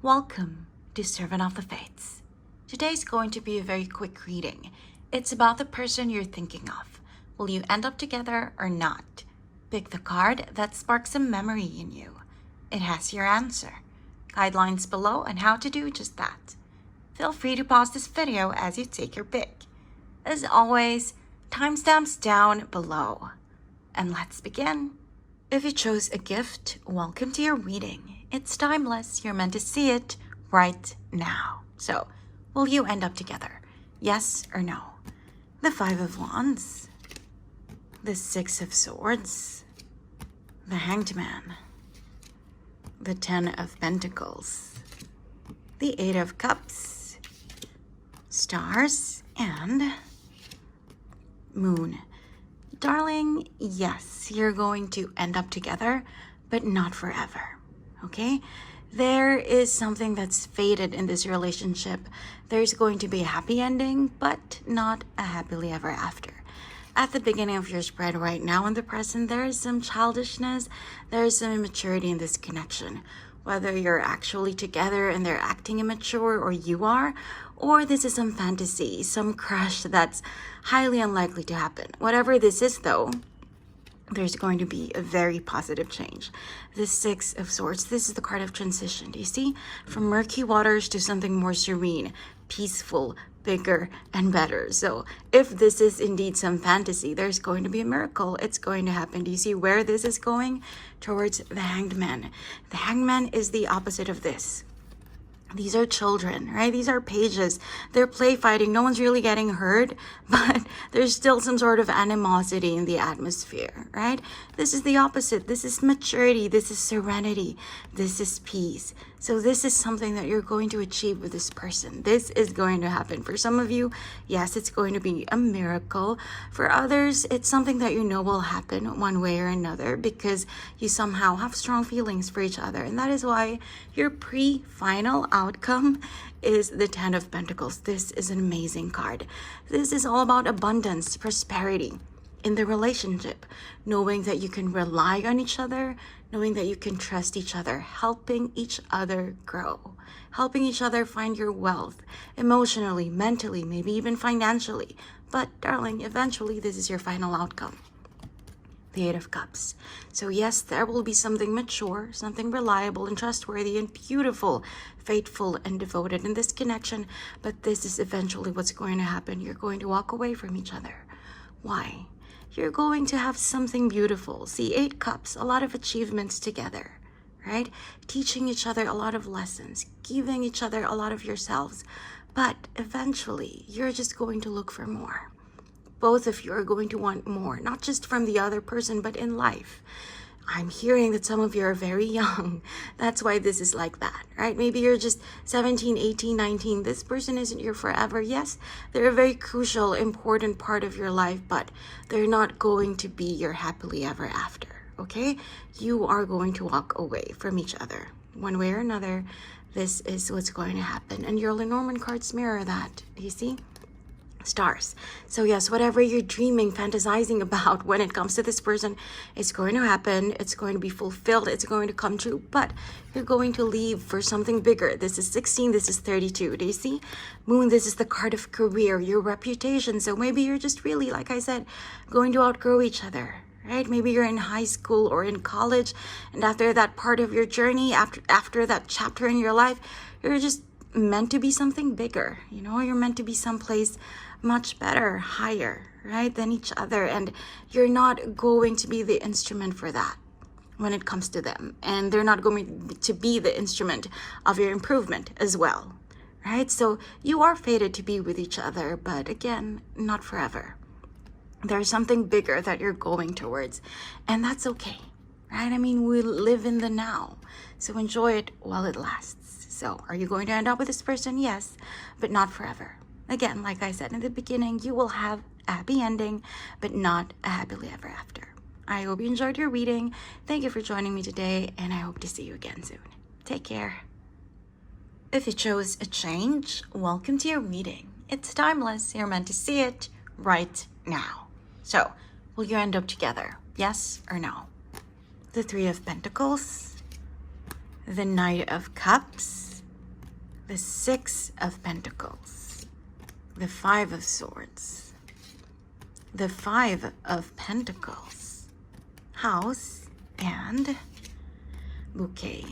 Welcome to Servant of the Fates. Today's going to be a very quick reading. It's about the person you're thinking of. Will you end up together or not? Pick the card that sparks some memory in you. It has your answer. Guidelines below on how to do just that. Feel free to pause this video as you take your pick. As always, timestamps down below. And let's begin. If you chose a gift, welcome to your reading. It's timeless. You're meant to see it right now. So, will you end up together? Yes or no? The Five of Wands, the Six of Swords, the Hanged Man, the Ten of Pentacles, the Eight of Cups, Stars, and Moon. Darling, yes, you're going to end up together, but not forever. Okay? There is something that's faded in this relationship. There's going to be a happy ending, but not a happily ever after. At the beginning of your spread right now in the present, there is some childishness, there is some immaturity in this connection. Whether you're actually together and they're acting immature or you are, or this is some fantasy, some crush that's highly unlikely to happen. Whatever this is though, there's going to be a very positive change. The Six of Swords, this is the card of transition. Do you see? From murky waters to something more serene, peaceful, bigger, and better. So if this is indeed some fantasy, there's going to be a miracle. It's going to happen. Do you see where this is going? Towards the Hanged Man. The Hanged Man is the opposite of this. These are children, right? These are pages. They're play fighting. No one's really getting hurt, but there's still some sort of animosity in the atmosphere, right? This is the opposite. This is maturity. This is serenity. This is peace. So this is something that you're going to achieve with this person. This is going to happen. For some of you, yes, it's going to be a miracle. For others, it's something that you know will happen one way or another because you somehow have strong feelings for each other. And that is why your pre-final outcome is the Ten of Pentacles. This is an amazing card. This is all about abundance, prosperity in the relationship, knowing that you can rely on each other, knowing that you can trust each other, helping each other grow, helping each other find your wealth emotionally, mentally, maybe even financially. But darling, eventually this is your final outcome. The Eight of Cups. So yes, there will be something mature, something reliable and trustworthy and beautiful, faithful and devoted in this connection, but this is eventually what's going to happen. You're going to walk away from each other. Why? You're going to have something beautiful. See, Eight Cups, a lot of achievements together, right? Teaching each other a lot of lessons, giving each other a lot of yourselves, but eventually you're just going to look for more. Both of you are going to want more, not just from the other person, but in life. I'm hearing that some of you are very young. That's why this is like that, right? Maybe you're just 17, 18, 19. This person isn't your forever. Yes, they're a very crucial, important part of your life, but they're not going to be your happily ever after, okay? You are going to walk away from each other. One way or another, this is what's going to happen. And your Lenormand cards mirror that. Do you see? Stars. So yes, whatever you're dreaming, fantasizing about when it comes to this person, it's going to happen. It's going to be fulfilled. It's going to come true, but you're going to leave for something bigger. This is 16. This is 32. Do you see? Moon, this is the card of career, your reputation. So maybe you're just really, like I said, going to outgrow each other, right? Maybe you're in high school or in college, and after that part of your journey, after that chapter in your life, you're just meant to be something bigger. You know, you're meant to be someplace much better, higher, right, than each other. And you're not going to be the instrument for that when it comes to them. And they're not going to be the instrument of your improvement as well, right? So you are fated to be with each other, but again, not forever. There's something bigger that you're going towards, and that's okay, right? I mean, we live in the now, so enjoy it while it lasts. So are you going to end up with this person? Yes, but not forever. Again, like I said in the beginning, you will have a happy ending, but not a happily ever after. I hope you enjoyed your reading. Thank you for joining me today, and I hope to see you again soon. Take care. If you chose a change, welcome to your reading. It's timeless. You're meant to see it right now. So, will you end up together? Yes or no? The Three of Pentacles, the Knight of Cups, the Six of Pentacles, the Five of Swords, the Five of Pentacles, House, and Bouquet.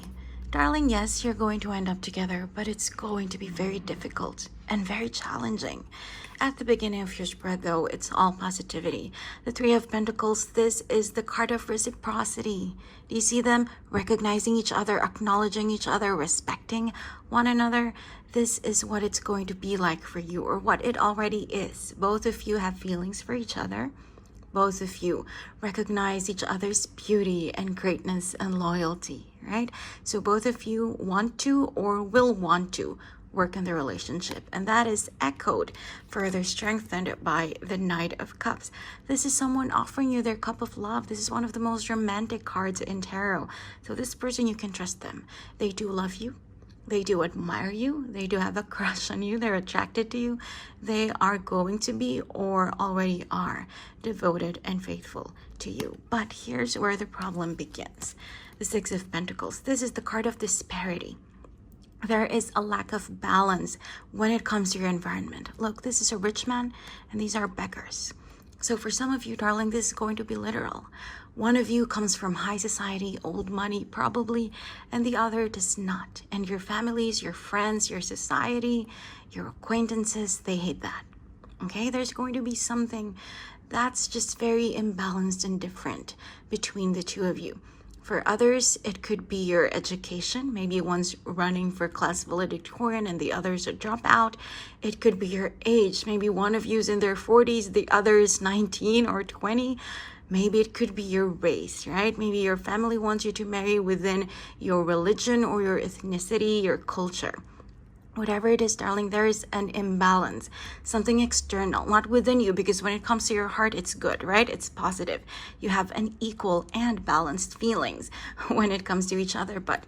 Darling, yes, you're going to end up together, but it's going to be very difficult and very challenging. At the beginning of your spread, though, it's all positivity. The Three of Pentacles, this is the card of reciprocity. Do you see them? Recognizing each other, acknowledging each other, respecting one another. This is what it's going to be like for you, or what it already is. Both of you have feelings for each other. Both of you recognize each other's beauty and greatness and loyalty, right? So both of you want to or will want to work in the relationship. And that is echoed, further strengthened by the Knight of Cups. This is someone offering you their cup of love. This is one of the most romantic cards in tarot. So this person, you can trust them. They do love you. They do admire you. They do have a crush on you. They're attracted to you. They are going to be, or already are, devoted and faithful to you. But here's where the problem begins. The Six of Pentacles. This is the card of disparity. There is a lack of balance when it comes to your environment. Look, this is a rich man and these are beggars. So for some of you, darling, this is going to be literal. One of you comes from high society, old money probably, and the other does not. And your families, your friends, your society, your acquaintances, they hate that. Okay, there's going to be something that's just very imbalanced and different between the two of you. For others, it could be your education. Maybe one's running for class valedictorian and the other's a dropout. It could be your age. Maybe one of you's in their 40s, the other is 19 or 20. Maybe it could be your race, right? Maybe your family wants you to marry within your religion or your ethnicity, your culture. Whatever it is, darling, there is an imbalance, something external, not within you, because when it comes to your heart, it's good, right? It's positive. You have an equal and balanced feelings when it comes to each other, but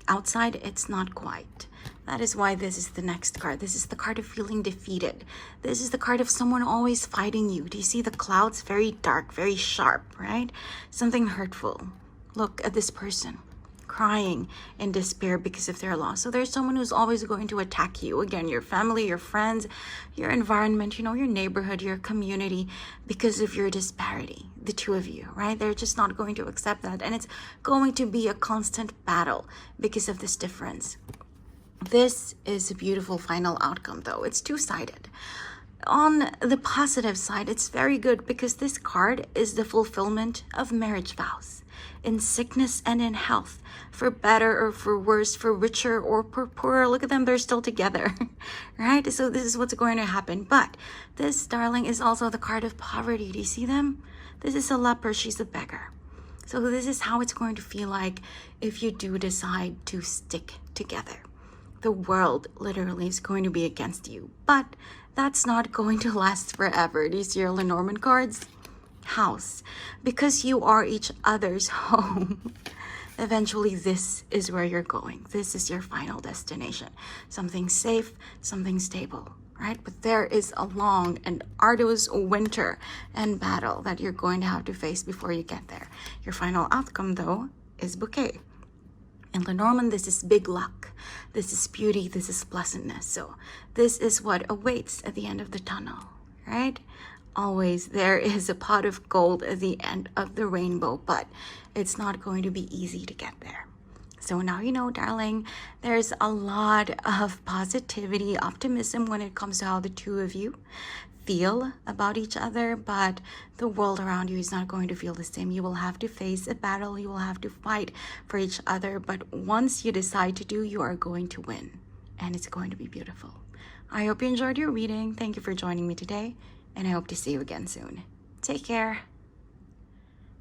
outside, it's not quite. That is why this is the next card. This is the card of feeling defeated. This is the card of someone always fighting you. Do you see the clouds? Very dark, very sharp, right? Something hurtful. Look at this person, crying in despair because of their loss. So there's someone who's always going to attack you. Again, your family, your friends, your environment, your neighborhood, your community, because of your disparity, the two of you, right? They're just not going to accept that. And it's going to be a constant battle because of this difference. This is a beautiful final outcome, though. It's two-sided. On the positive side, it's very good because this card is the fulfillment of marriage vows. In sickness and in health, for better or for worse, for richer or for poorer. Look at them, they're still together, right? So this is what's going to happen. But this, darling, is also the card of poverty. Do you see them? This is a leper, she's a beggar. So this is how it's going to feel like if you do decide to stick together. The world literally is going to be against you, but that's not going to last forever. Do you see your Lenormand cards? House. Because you are each other's home. Eventually, this is where you're going. This is your final destination. Something safe, something stable, right? But there is a long and arduous winter and battle that you're going to have to face before you get there. Your final outcome, though, is Bouquet. In Lenormand, this is big luck. This is beauty. This is pleasantness. So this is what awaits at the end of the tunnel, right? Always there is a pot of gold at the end of the rainbow, but it's not going to be easy to get there. So now you know, darling, there's a lot of positivity, optimism when it comes to how the two of you feel about each other, but the world around you is not going to feel the same. You will have to face a battle. You will have to fight for each other, but once you decide to do, you are going to win, and it's going to be beautiful. I hope you enjoyed your reading. Thank you for joining me today, and I hope to see you again soon. Take care.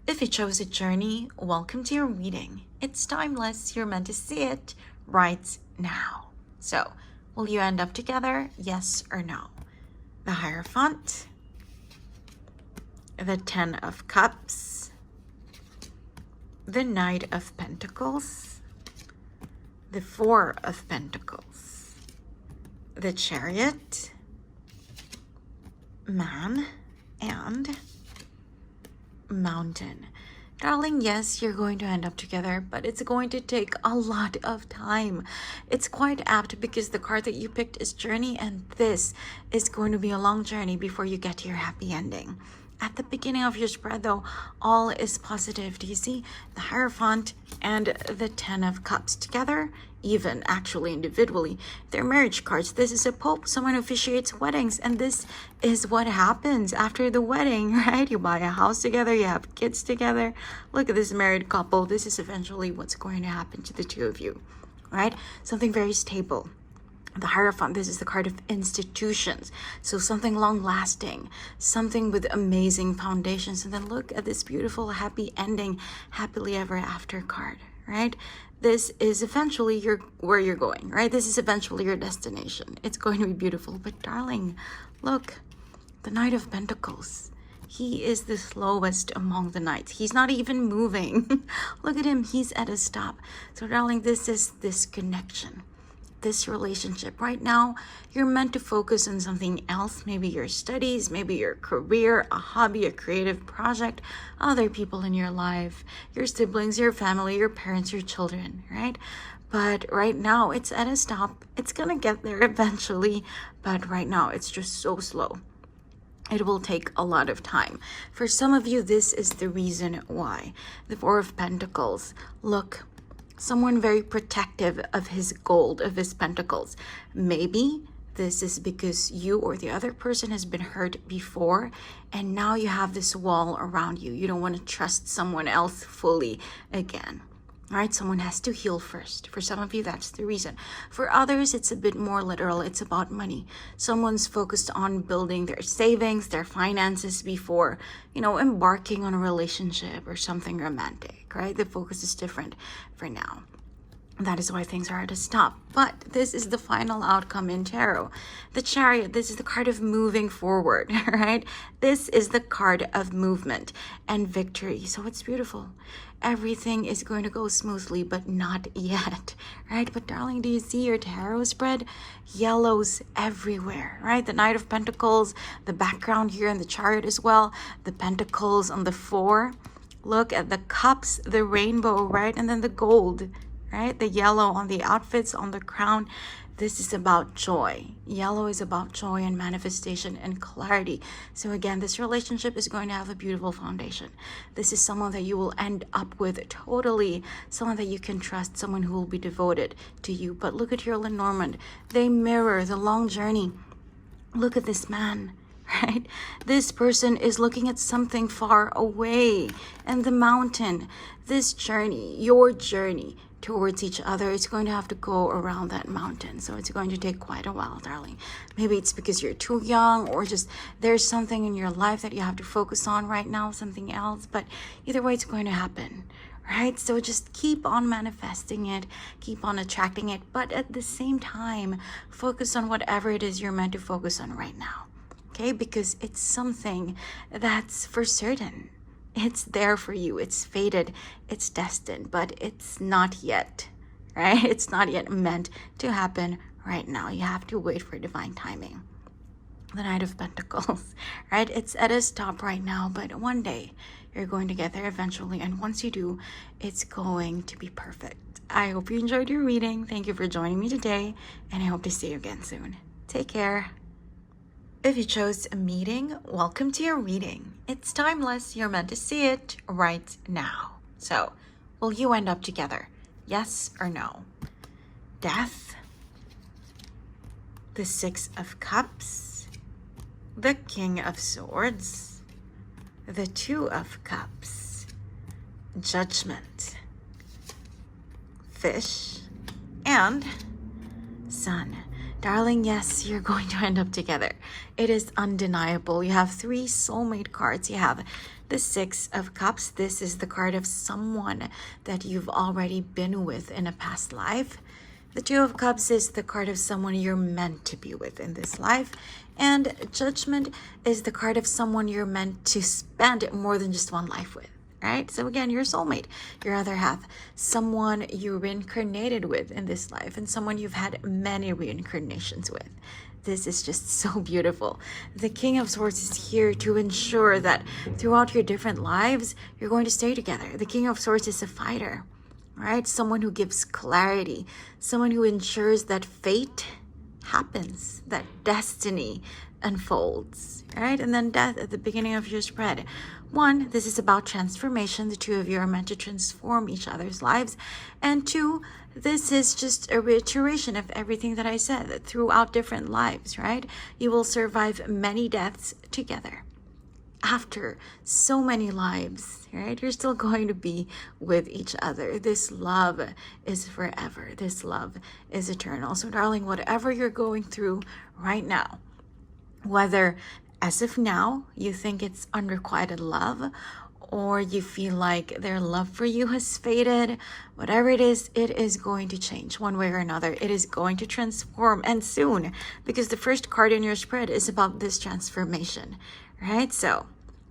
If you chose a journey, welcome to your reading. It's timeless. You're meant to see it right now. So, will you end up together? Yes or no? The Hierophant, the Ten of Cups, the Knight of Pentacles, the Four of Pentacles, the Chariot, Man, and Mountain. Darling, yes, you're going to end up together, but it's going to take a lot of time. It's quite apt because the card that you picked is journey, and this is going to be a long journey before you get to your happy ending. At the beginning of your spread, though, all is positive. Do you see the Hierophant and the Ten of Cups together? Even actually individually, they're marriage cards. This is a Pope, someone who officiates weddings, and this is what happens after the wedding, right? You buy a house together, you have kids together. Look at this married couple. This is eventually what's going to happen to the two of you, right? Something very stable. The Hierophant, this is the card of institutions. So something long lasting, something with amazing foundations. And then look at this beautiful happy ending, happily ever after card, right? This is eventually where you're going, right? This is eventually your destination. It's going to be beautiful. But darling, look, the Knight of Pentacles. He is the slowest among the knights. He's not even moving. Look at him. He's at a stop. So darling, this is this connection, this relationship. Right now, you're meant to focus on something else, maybe your studies, maybe your career, a hobby, a creative project, other people in your life, your siblings, your family, your parents, your children, right? But right now, it's at a stop. It's gonna get there eventually, but right now, it's just so slow. It will take a lot of time. For some of you, this is the reason why. The Four of Pentacles. Look, someone very protective of his gold, of his pentacles. Maybe this is because you or the other person has been hurt before, and now you have this wall around you. You don't want to trust someone else fully again. All right, someone has to heal first. For some of you, that's the reason. For others, it's a bit more literal. It's about money. Someone's focused on building their savings, their finances before, embarking on a relationship or something romantic, right? The focus is different for now. That is why things are at a stop. But this is the final outcome in tarot. The Chariot, this is the card of moving forward, right? This is the card of movement and victory. So it's beautiful. Everything is going to go smoothly, but not yet, right? But darling, do you see your tarot spread? Yellows everywhere, right? The Knight of Pentacles, the background here in the Chariot as well. The Pentacles on the 4. Look at the cups, the rainbow, right? And then the gold, right? The yellow on the outfits, on the crown. This is about joy. Yellow is about joy and manifestation and clarity. So again, this relationship is going to have a beautiful foundation. This is someone that you will end up with totally, someone that you can trust, someone who will be devoted to you. But look at your Lenormand. They mirror the long journey. Look at this man, right? This person is looking at something far away, and the mountain. This journey, your journey towards each other, it's going to have to go around that mountain. So it's going to take quite a while, darling. Maybe it's because you're too young, or just there's something in your life that you have to focus on right now, something else. But either way, it's going to happen, right? So just keep on manifesting it, keep on attracting it, but at the same time, focus on whatever it is you're meant to focus on right now, okay? Because it's something that's for certain. It's there for you. It's fated. It's destined, but it's not yet, right? It's not yet meant to happen right now. You have to wait for divine timing. The Knight of Pentacles, right? It's at a stop right now, but one day you're going to get there eventually. And once you do, it's going to be perfect. I hope you enjoyed your reading. Thank you for joining me today, and I hope to see you again soon. Take care. If you chose a meeting, welcome to your reading. It's timeless. You're meant to see it right now. So, will you end up together? Yes or no? Death, the Six of Cups, the King of Swords, the Two of Cups, Judgment, Fish, and Sun. Darling, yes, you're going to end up together. It is undeniable. You have 3 soulmate cards. You have the Six of Cups. This is the card of someone that you've already been with in a past life. The Two of Cups is the card of someone you're meant to be with in this life. And Judgment is the card of someone you're meant to spend more than just one life with, right? So again, your soulmate, your other half, someone you reincarnated with in this life, and someone you've had many reincarnations with. This is just so beautiful. The King of Swords is here to ensure that throughout your different lives, you're going to stay together. The King of Swords is a fighter, right? Someone who gives clarity, someone who ensures that fate happens, that destiny unfolds, right? And then death at the beginning of your spread. One, this is about transformation. The two of you are meant to transform each other's lives. And two, this is just a reiteration of everything that I said, that throughout different lives, right? You will survive many deaths together. After so many lives, right? You're still going to be with each other. This love is forever. This love is eternal. So darling, whatever you're going through right now, whether as of now you think it's unrequited love, or you feel like their love for you has faded, whatever it is going to change one way or another. It is going to transform, and soon, because the first card in your spread is about this transformation, right? So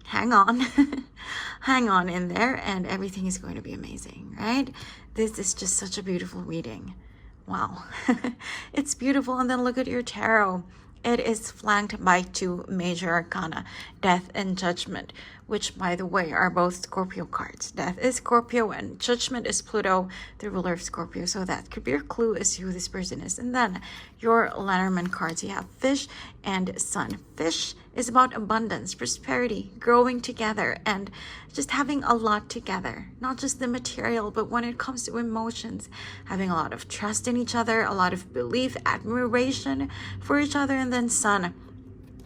hang on, hang on in there, and everything is going to be amazing, right? This is just such a beautiful reading. Wow. It's beautiful. And then look at your tarot. It is flanked by two major arcana, Death and Judgment, which, by the way, are both Scorpio cards. Death is Scorpio and Judgment is Pluto, the ruler of Scorpio. So that could be your clue as to who this person is. And then your Lenormand cards. You have Fish and Sun. Fish is about abundance, prosperity, growing together, and just having a lot together. Not just the material, but when it comes to emotions, having a lot of trust in each other, a lot of belief, admiration for each other. And then Sun,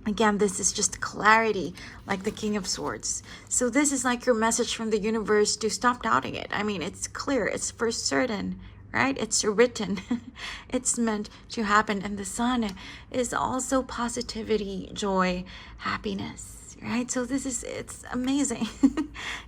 again, this is just clarity, like the King of Swords. So this is like your message from the universe to stop doubting it. I mean, it's clear, it's for certain, right? It's written. It's meant to happen. And the Sun is also positivity, joy, happiness, right? So it's amazing.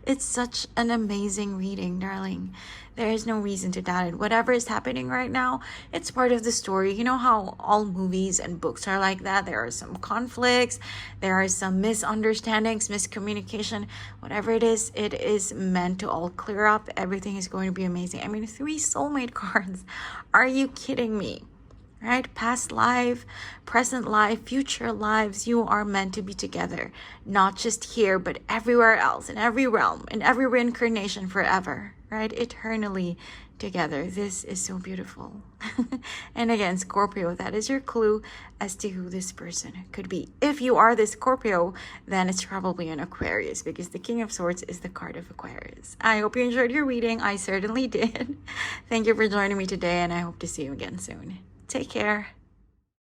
It's such an amazing reading, darling. There is no reason to doubt it. Whatever is happening right now, it's part of the story. You know how all movies and books are like that? There are some conflicts, there are some misunderstandings, miscommunication. Whatever it is meant to all clear up. Everything is going to be amazing. I mean, 3 soulmate cards. Are you kidding me? Right? Past life, present life, future lives, you are meant to be together. Not just here, but everywhere else, in every realm, in every reincarnation forever, right? Eternally together. This is so beautiful. And again, Scorpio, that is your clue as to who this person could be. If you are the Scorpio, then it's probably an Aquarius, because the King of Swords is the card of Aquarius. I hope you enjoyed your reading. I certainly did. Thank you for joining me today, and I hope to see you again soon. Take care.